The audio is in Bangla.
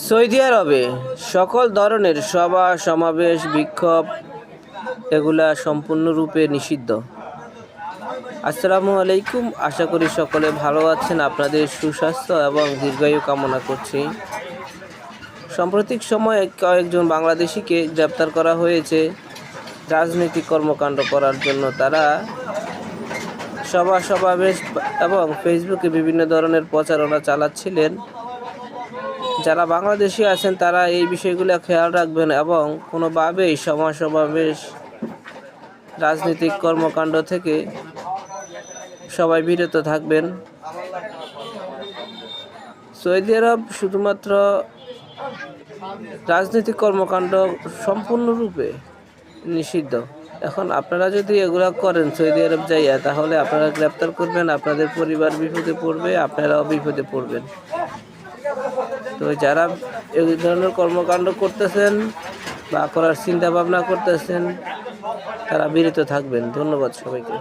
সৌদি আরবে সকল ধরনের সভা সমাবেশ বিক্ষোভ এগুলা সম্পূর্ণরূপে নিষিদ্ধ। আসসালামু আলাইকুম, আশা করি সকলে ভালো আছেন। আপনাদের সুস্বাস্থ্য এবং দীর্ঘায়ু কামনা করছি। সাম্প্রতিক সময়ে কয়েকজন বাংলাদেশিকে গ্রেপ্তার করা হয়েছে রাজনৈতিক কর্মকাণ্ড করার জন্য। তারা সভা সমাবেশ এবং ফেসবুকে বিভিন্ন ধরনের প্রচারণা চালাচ্ছিলেন। যারা বাংলাদেশি আছেন তারা এই বিষয়গুলো খেয়াল রাখবেন এবং কোনোভাবেই সমাবেশ রাজনৈতিক কর্মকাণ্ড থেকে সবাই বিরত থাকবেন। সৌদি আরব শুধুমাত্র রাজনৈতিক কর্মকাণ্ড সম্পূর্ণরূপে নিষিদ্ধ। এখন আপনারা যদি এগুলা করেন সৌদি আরব যাইয়া, তাহলে আপনারা গ্রেপ্তার করবেন, আপনাদের পরিবার বিপদে পড়বে, আপনারাও বিপদে পড়বেন। তো যারা এই ধরনের কর্মকাণ্ড করতেছেন বা করার চিন্তা ভাবনা করতেছেন তারা বিরত থাকবেন। ধন্যবাদ সবাইকে।